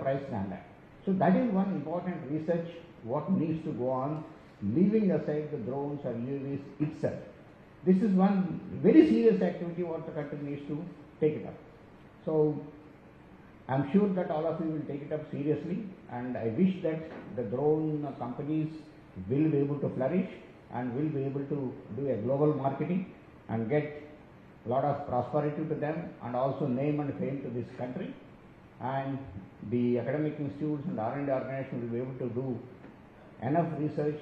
enterprise standard. So that is one important research what needs to go on, leaving aside the drones or UAVs itself. This is one very serious activity what the country needs to take it up. So I am sure that all of you will take it up seriously, and I wish that the drone companies will be able to flourish and will be able to do a global marketing and get a lot of prosperity to them, and also name and fame to this country. And the academic institutes and R&D organizations will be able to do enough research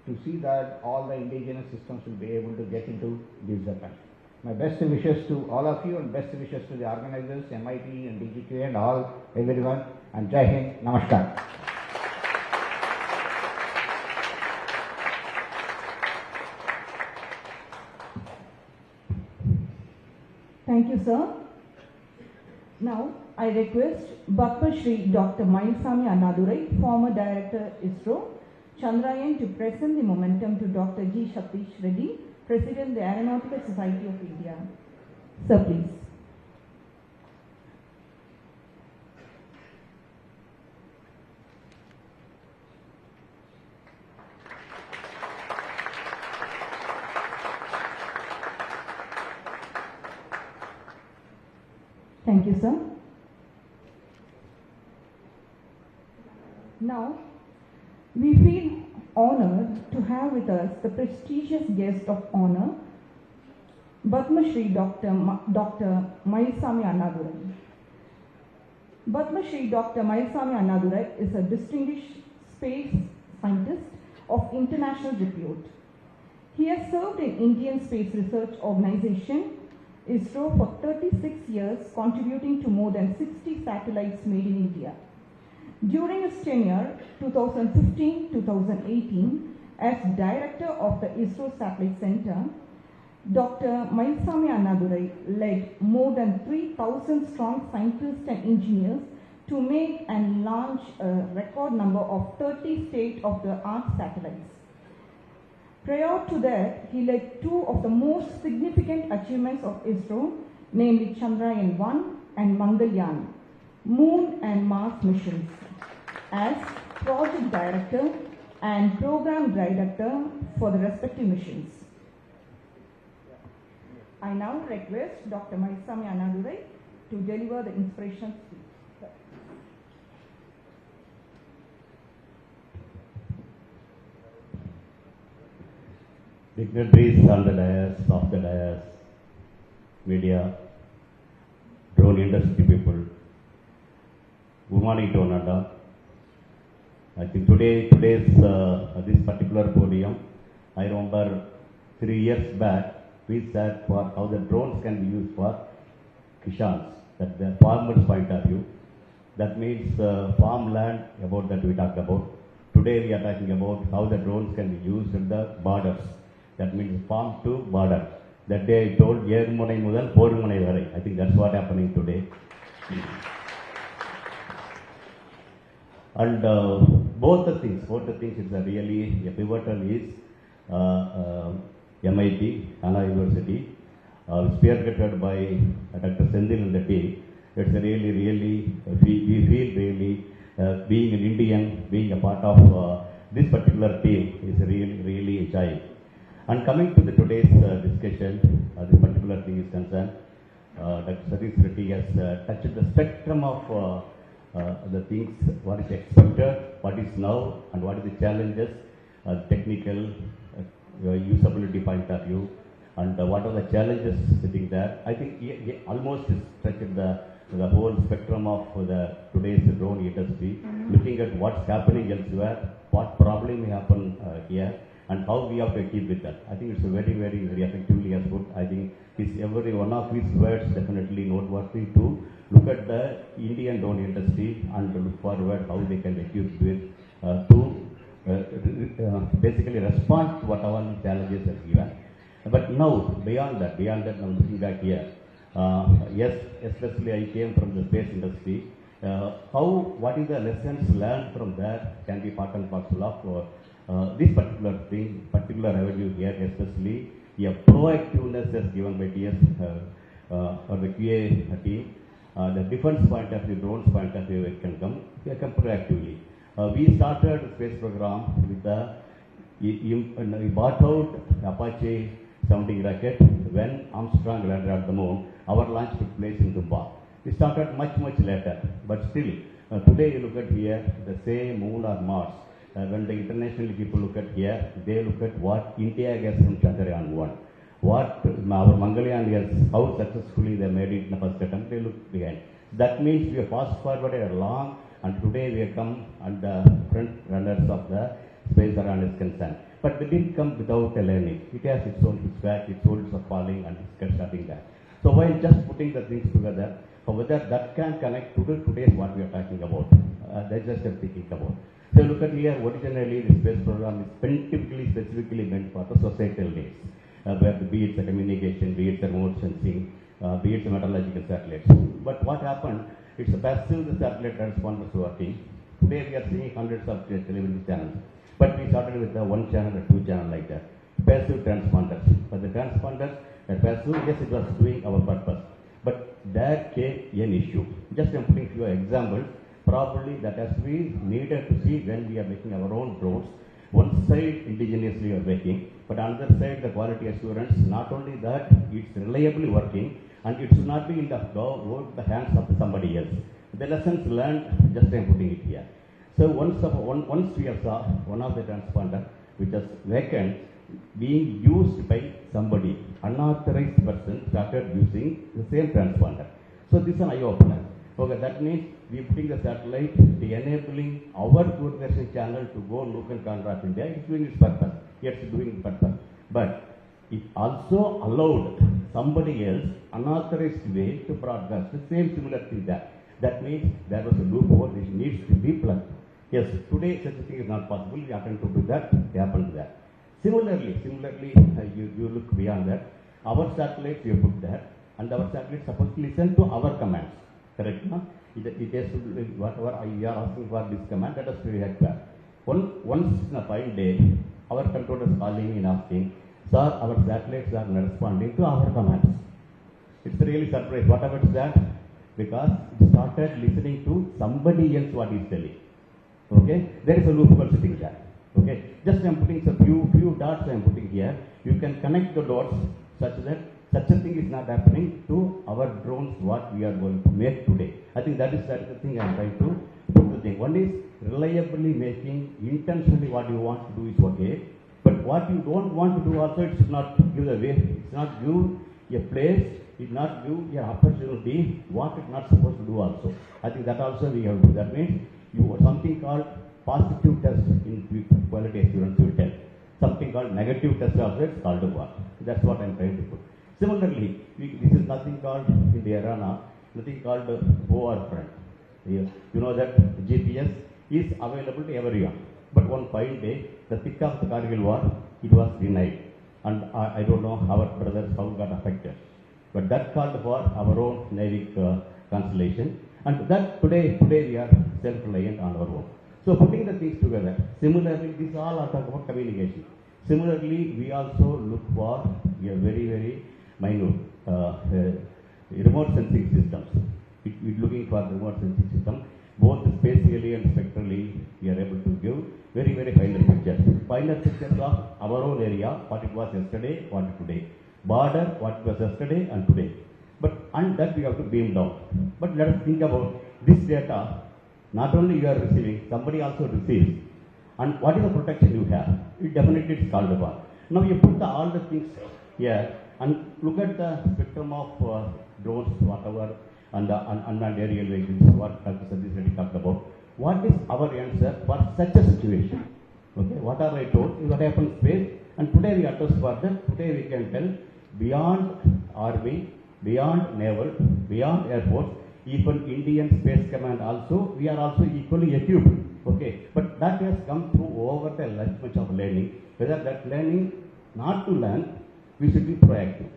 to see that all the indigenous systems will be able to get into this country. My best wishes to all of you, and best wishes to the organizers, MIT and DGQ and all, everyone, and Jai Hind, Namaskar. Thank you, sir. Now, I request Bhakpa Shri Dr. Mayilsamy Annadurai, former Director ISRO, Chandrayaan, to present the momentum to Dr. G. Satish Reddy, President, the Aeronautical Society of India. Sir, please. Thank you, sir. Now, we feel honored to have with us the prestigious guest of honor, Padma Shri Dr. Mayilsamy Annadurai. Padma Shri Dr. Mayilsamy Annadurai is a distinguished space scientist of international repute. He has served in Indian Space Research Organization, ISRO, for 36 years, contributing to more than 60 satellites made in India. During his tenure, 2015-2018, as Director of the ISRO Satellite Center, Dr. Mayilsamy Annadurai led more than 3,000 strong scientists and engineers to make and launch a record number of 30 state-of-the-art satellites. Prior to that, he led two of the most significant achievements of ISRO, namely Chandrayaan 1 and Mangalyaan, Moon and Mars missions, as Project Director and Program Director for the respective missions. I now request Dr. Mayilsamy Annadurai to deliver the inspirational speech. Dignitaries on the dais, off the dais, media, drone industry people, good morning to one another. I think today's this particular podium, I remember 3 years back, we said for how the drones can be used for Kishans, that the farmer's point of view. That means farmland, about that we talked about. Today we are talking about how the drones can be used in the borders. That means farm to border. That day I told Yermunai Mudal, Porumunai Varai. I think that's what happening today. And both the things is really a pivotal is MIT, Anna University, spearheaded by Dr. Sendil and the team. It's really, we feel really being an Indian, being a part of this particular team is really a joy. And coming to the today's discussion, this particular thing is concerned, Dr. Satish Reddy has touched the spectrum of the things, what is expected, what is now, and what is the challenges, technical, usability point of view, and what are the challenges sitting there. I think he almost touched the whole spectrum of the today's drone industry, looking at what's happening elsewhere, what problem may happen here, and how we have to keep with that. I think it's a very effectively has put. I think every one of his words definitely noteworthy to look at the Indian drone industry and look forward how they can equip with to basically respond to whatever challenges are given. But now, beyond that, I'm looking back here. Yes, especially I came from the space industry. What is the lessons learned from there can be part and parcel of this particular thing, particular avenue here, especially a proactiveness as given by DS or the QA team. The defense point of view, drones point of view, it can come. comparatively. We started the space program with we bought out Apache sounding rocket when Armstrong landed at the moon. Our launch took place in Dubai. We started much later, but still, today you look at here, the same moon or Mars. When the international people look at here, they look at what India gets from Chandrayaan 1. What our Mongolian gets, how successfully they made it in the first attempt, they look behind. That means we have fast forwarded along, and today we have come at the front runners of the space around is concerned. But they didn't come without a learning. It has its own feedback, its own falling, and it's starting that. So while just putting the things together, whether that can connect to today is what we are talking about. That's just I'm thinking about. So look at here, originally the space program is specifically meant for the societal needs, where be it the communication, be it the remote sensing, be it the meteorological satellites. But what happened, it's a passive satellite transponders working. Today we are seeing hundreds of television channels, but we started with the 1 channel or 2 channel like that. Passive transponders. But the transponders, passive, yes, it was doing our purpose. But there came an issue. Just I'm putting few examples. Probably that has to be needed to see when we are making our own drones. One side indigenously we are making, but on the other side the quality assurance, not only that it's reliably working, and it should not be in the hands of somebody else. The lessons learned, just I'm putting it here. So once we saw one of the transponder which is vacant being used by somebody, unauthorized person started using the same transponder. So this is an eye-opener. Okay, that means we are putting the satellite, enabling our Doordarshan channel to go look and corner of India. It's doing its purpose. Yes, it's doing its purpose. But it also allowed somebody else unauthorized way to broadcast the same similar thing there. That means there was a loophole which needs to be plugged. Yes, today such a thing is not possible. We attempt to do that. It happened there. Similarly, you look beyond that. Our satellites we have put there, and our satellites supposed to listen to our commands. Correct? No? It has to do whatever you are asking for this command, that is very accurate. Once in a fine day, our controller is calling and asking, sir, our satellites are responding to our commands. It's really surprised. Whatever it's that, because it started listening to somebody else what he's telling. Okay? There is a loophole sitting there. Okay? Just I am putting some few dots I am putting here. You can connect the dots such that such a thing is not happening to our drones what we are going to make today. I think that is the thing I am trying to put the thing. One is reliably making, intentionally what you want to do is okay, but what you don't want to do also, it should not give the way, it should not give a place, it should not give an opportunity what it's not supposed to do also. I think that also we have to do. That means you have something called positive test in quality assurance will tell. Something called negative test also, it's called a what. That's what I am trying to put. Similarly, this is nothing called in the arena, nothing called OR front. You know that GPS is available to everyone. But one fine day, the thick of the Kargil war, it was denied. And I don't know our brothers how got affected. But that called for our own Navy constellation. And that today we are self-reliant on our own. So putting the things together, similarly, these all are talking about communication. Similarly, we also look for a very minute remote sensing systems. We're looking for remote sensing system, both spatially and spectrally. We are able to give very finer pictures. Finer pictures of our own area, what it was yesterday, what it today. Border, what it was yesterday and today. And that we have to beam down. But let us think about this data. Not only you are receiving, somebody also receives. And what is the protection you have? It definitely is called upon. Now you put all the things here and look at the spectrum of drones, whatever, and the unmanned aerial vehicles, what Dr. Satish Reddy talked about. What is our answer for such a situation? Okay, what are I told is what happens space, and today we address further. Today we can tell beyond army, beyond naval, beyond air force, even Indian Space Command also, we are also equally equipped. Okay, but that has come through over the much of learning. Whether that learning, not to learn, we should be proactive.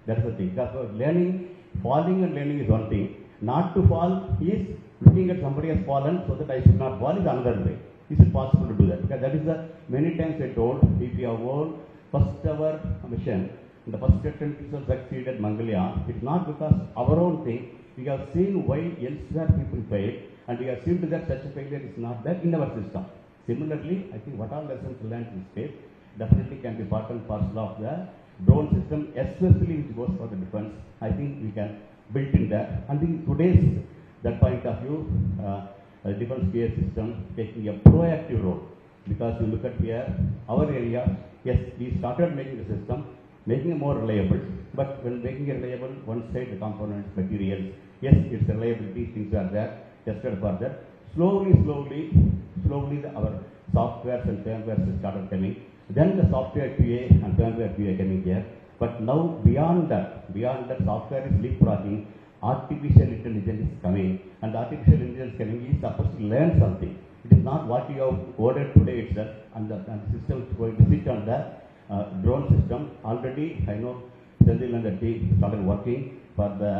That's the thing. Because learning, falling and learning is one thing. Not to fall is looking at somebody has fallen so that I should not fall is another way. Is it possible to do that? Because that is the many times I told, if you have won first ever mission, the first attempt is succeeded Mangalyaan, it's not because our own thing. We have seen why elsewhere people fail, and we have seen that such a failure is not there in our system. Similarly, I think what all lessons learned in state definitely can be part and parcel of the drone system, especially which goes for the defense. I think we can build in that. And in today's that point of view, defense gear system taking a proactive role, because you look at here, our area, yes, we started making the system, making it more reliable, but when making it reliable, one side the components, materials, yes, its reliability, things are there, tested for that. Slowly, our softwares and firmwares started coming. Then the software QA and firmware QA coming here. But now beyond that software is leapfrogging, artificial intelligence is coming, and the artificial intelligence coming is supposed to learn something. It is not what you have coded today itself, and the system is going to sit on the drone system. Already, I know Sendil and the team started working for the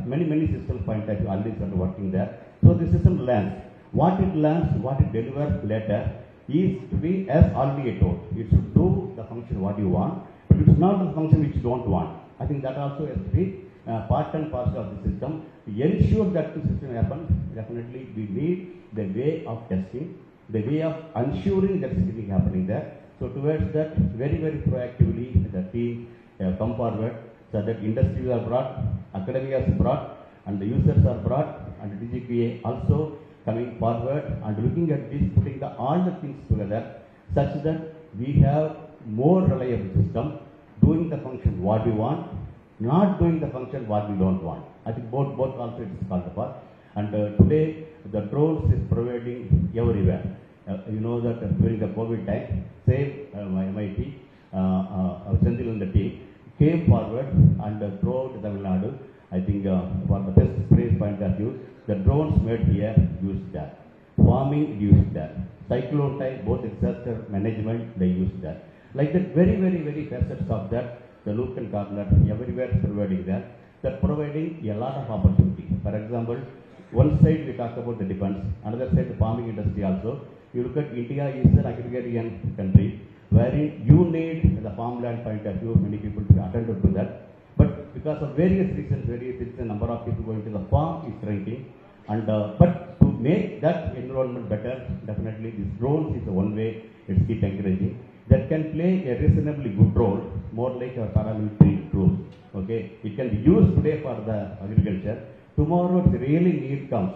many systems point of view, already started working there. So the system learns. What it learns, what it delivers later is to be as already told. It should do the function what you want, but it's not the function which you don't want. I think that also has to be part and parcel of the system. To ensure that the system happens, definitely we need the way of testing, the way of ensuring that something happening there. So towards that, very proactively, the team come forward, so that industries are brought, academia is brought, and the users are brought, and the DGPA also coming forward and looking at this, putting all the things together, such that we have more reliable system, doing the function what we want, not doing the function what we don't want. I think both also it is called for. And today the drones is providing everywhere. You know that during the COVID time, same MIT, Sendil and the team came forward and throughout Tamil Nadu, I think for the best praise point of view, the drones made here used that. Farming used that. Cyclone time, both disaster management, they used that. Like that, very facets of that, the look and corner, everywhere is providing that. That providing a lot of opportunity. For example, one side we talk about the defense, another side the farming industry also. You look at India is an agrarian country, wherein you need the farmland point of view, many people to attend to that. But because of various reasons, the number of people going to the farm is shrinking. And but to make that environment better, definitely this drones is the one way it's keep encouraging. That can play a reasonably good role, more like a paramilitary troops. Okay, it can be used today for the agriculture. Tomorrow, if the really need comes,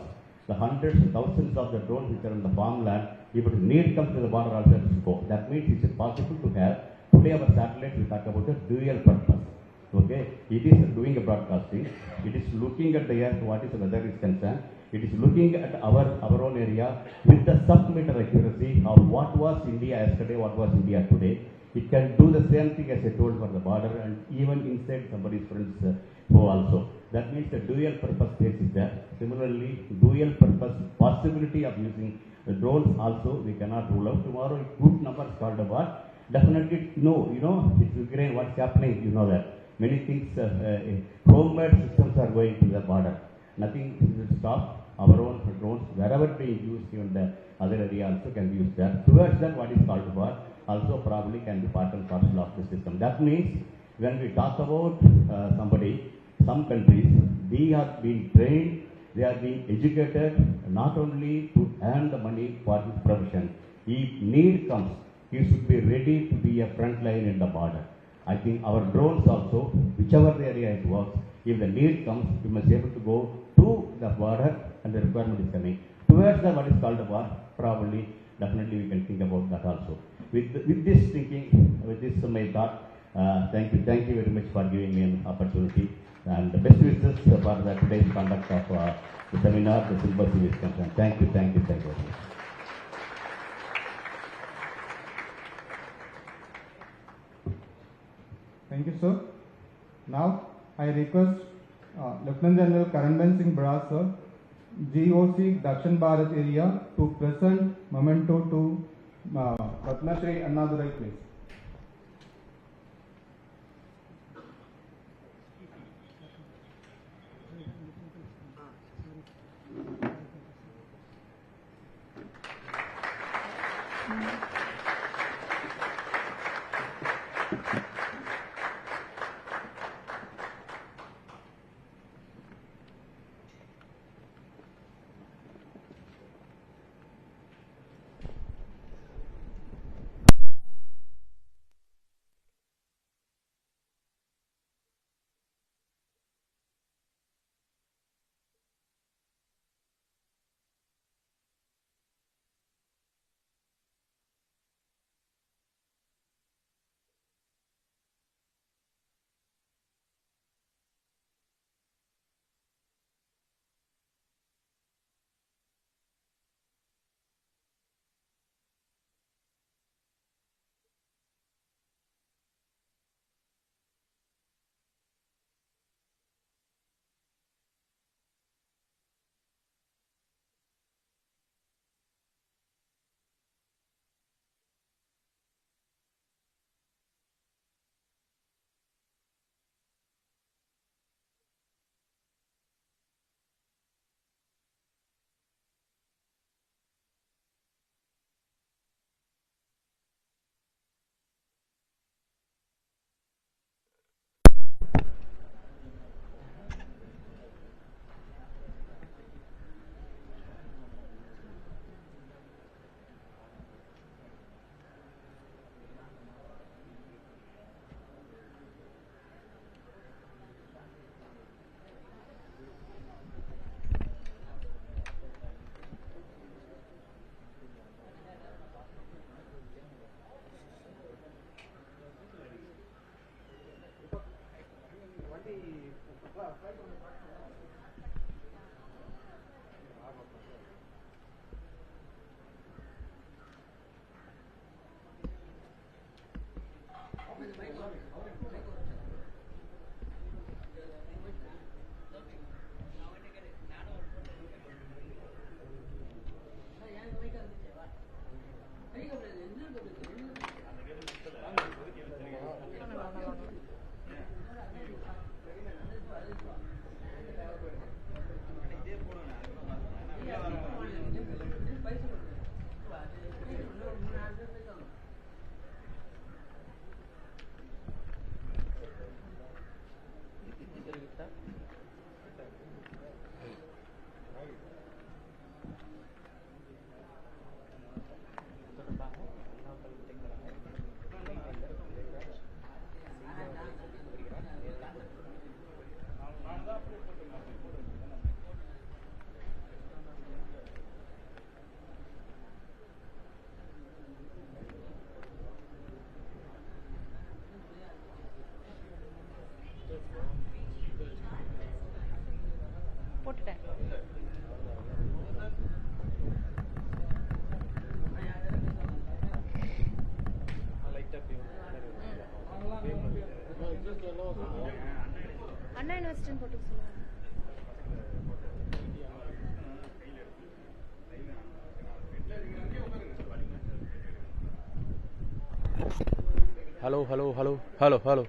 the hundreds and thousands of the drones which are on the farmland, if it need comes to the border also to go. That means it is possible to have. Today our satellites we talk about a dual purpose. Okay, it is doing a broadcasting. It is looking at the earth, what is the weather is concerned. It is looking at our own area with the sub-meter accuracy of what was India yesterday, what was India today. It can do the same thing as I told for the border and even inside somebody's friend's home also. That means the dual purpose space is there. Similarly, dual purpose possibility of using the drones also we cannot rule out. Tomorrow, good numbers called about. Definitely, no, you know, it's Ukraine, what's happening, you know that. Many things, homemade systems are going to the border. Nothing will stop. Our own drones, wherever being used, even the other area also can be used there. Towards that, what is called for, also probably can be part and parcel of the system. That means, when we talk about some countries, they are being trained, they are being educated, not only to earn the money for his profession. If need comes, he should be ready to be a front line in the border. I think our drones also, whichever area it works, if the need comes, we must be able to go to the border and the requirement is coming. Towards the what is called a war, probably, definitely we can think about that also. With this thinking, with this my thought, thank you very much for giving me an opportunity. And the best wishes for the today's conduct of the seminar, the symposium is concerned. Thank you very much. Thank you, sir. Now, I request Lieutenant General Karanban Singh Bras, sir, GOC Dakshin Bharat area, to present memento to Ratna Shri Annadurai, please. அண்ணா யூனிவர்சிட்டின்னு போட்டு சொல்லுவாங்க. Hello, hello, hello, hello, hello.